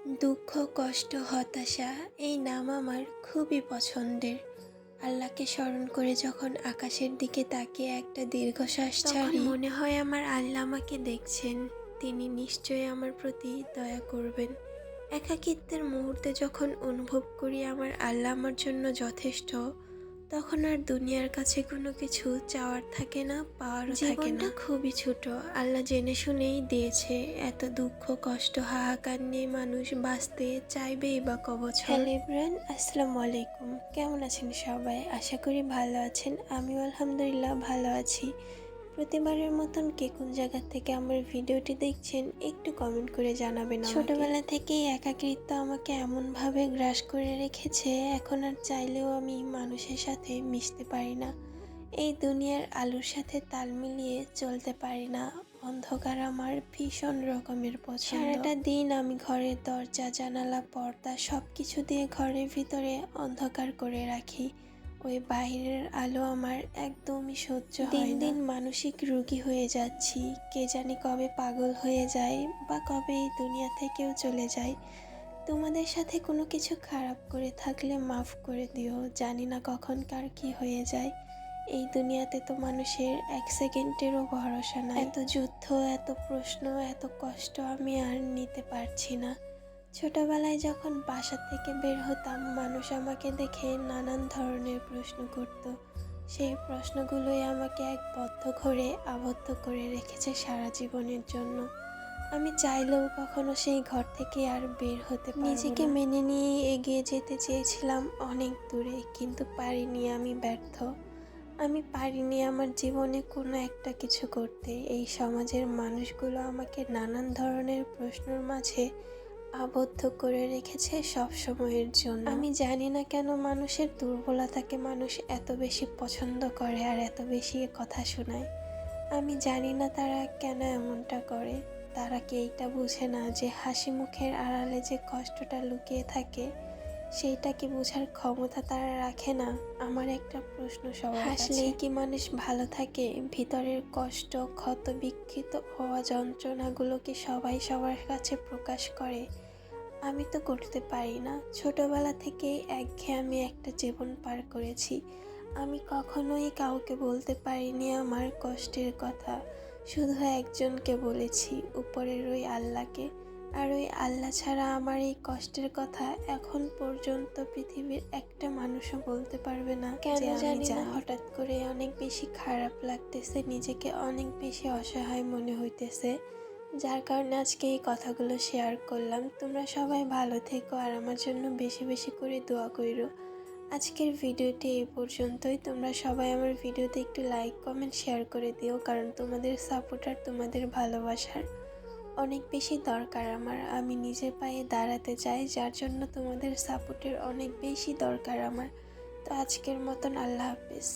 দুঃখ, কষ্ট, হতাশা এই নাম আমার খুবই পছন্দের। আল্লাহকে স্মরণ করে যখন আকাশের দিকে তাকিয়ে একটা দীর্ঘশ্বাস ছাড়ি, মনে হয় আমার আল্লাহ আমাকে দেখছেন। তিনি নিশ্চয়ই আমার প্রতি দয়া করবেন। একাকিত্বের মুহূর্তে যখন অনুভব করি আমার আল্লাহ আমার জন্য যথেষ্ট, তখন আর দুনিয়ার কাছে কোনো কিছু চাওয়ার থাকে না, পাওয়ারও থাকে না। জীবনটা খুবই ছোট, আল্লাহ জেনে শুনেই দিয়েছে। এত দুঃখ, কষ্ট, হাহাকার নিয়ে মানুষ বাঁচতে চাইবেই বা কবছর। হ্যালো এভরিওয়ান, আসসালামু আলাইকুম। কেমন আছেন সবাই? আশা করি ভালো আছেন। আমিও আলহামদুলিল্লাহ ভালো আছি। প্রতিবারের মতন কে কোন জায়গা থেকে আমার ভিডিওটি দেখছেন একটু কমেন্ট করে জানাবেন। ছোটবেলা থেকেই একাকিত্ব আমাকে এমনভাবে গ্রাস করে রেখেছে, এখন আর চাইলেও আমি মানুষের সাথে মিশতে পারি না। এই দুনিয়ার আলোর সাথে তাল মিলিয়ে চলতে পারি না। অন্ধকার আমার ভীষণ রকমের পছন্দ। সারাটা দিন আমি ঘরের দরজা, জানালা, পর্দা সব কিছু দিয়ে ঘরের ভিতরে অন্ধকার করে রাখি। ওই বাইরের আলো আমার একদমই সহ্য হয় না। দিন দিন মানসিক রোগী হয়ে যাচ্ছি। কে জানি কবে পাগল হয়ে যায় বা কবে এই দুনিয়া থেকেও চলে যায়। তোমাদের সাথে কোনো কিছু খারাপ করে থাকলে মাফ করে দিও। জানি না কখন কার কি হয়ে যায়। এই দুনিয়াতে তো মানুষের এক সেকেন্ডেরও ভরসা নাই। এত যুদ্ধ, এত প্রশ্ন, এত কষ্ট আমি আর নিতে পারছি না। ছোটবেলায় যখন বাসা থেকে বের হতাম, মানুষ আমাকে দেখে নানান ধরনের প্রশ্ন করত। সেই প্রশ্নগুলোই আমাকে এক বদ্ধ ঘরে আবদ্ধ করে রেখেছে সারা জীবনের জন্য। আমি চাইলেও কখনো সেই ঘর থেকে আর বের হতে পারবো না। নিজেকে মেনে নিয়ে এগিয়ে যেতে চেয়েছিলাম অনেক দূরে, কিন্তু পারিনি। আমি ব্যর্থ। আমি পারিনি আমার জীবনে কোনো একটা কিছু করতে। এই সমাজের মানুষগুলো আমাকে নানান ধরনের প্রশ্নের মাঝে আবদ্ধ করে রেখেছে সব সময়ের জন্য। আমি জানি না কেন মানুষের দুর্বলতাকে মানুষ এত বেশি পছন্দ করে আর এত বেশি কথা শোনায়। আমি জানি না তারা কেন এমনটা করে। তারা কি এইটা বুঝে না যে হাসি মুখের আড়ালে যে কষ্টটা লুকিয়ে থাকে, সেইটা কি বোঝার ক্ষমতা তারা রাখে না? আমার একটা প্রশ্ন সবার কাছে, হাসলেই কি মানুষ ভালো থাকে? ভিতরের কষ্ট, ক্ষত বিক্ষত হওয়া যন্ত্রণাগুলো কি সবাই সবার কাছে প্রকাশ করে? আমি তো করতে পারি না। ছোটবেলা থেকেই একঘেয়েমি একটা জীবন পার করেছি। আমি কখনোই কাউকে বলতে পারিনি আমার কষ্টের কথা। শুধু একজনকে বলেছি, উপরের ওই আল্লাহকে। আর ওই আল্লাহ ছাড়া আমার এই কষ্টের কথা এখন পর্যন্ত পৃথিবীর একটা মানুষও বলতে পারবে না। কেন জানি না হঠাৎ করে অনেক বেশি খারাপ লাগতেছে, নিজেকে অনেক বেশি অসহায় মনে হইতেছে, যার কারণে আজকে এই কথাগুলো শেয়ার করলাম। তোমরা সবাই ভালো থেকো আর আমার জন্য বেশি বেশি করে দোয়া কইরো। আজকের ভিডিওটি এই পর্যন্তই। তোমরা সবাই আমার ভিডিওতে একটু লাইক, কমেন্ট, শেয়ার করে দিও, কারণ তোমাদের সাপোর্ট আর তোমাদের ভালোবাসার অনেক বেশি দরকার আমার। আমি নিজের পায়ে দাঁড়াতে চাই, যার জন্য তোমাদের সাপোর্টের অনেক বেশি দরকার আমার। তো আজকের মতন আল্লাহ হাফেজ।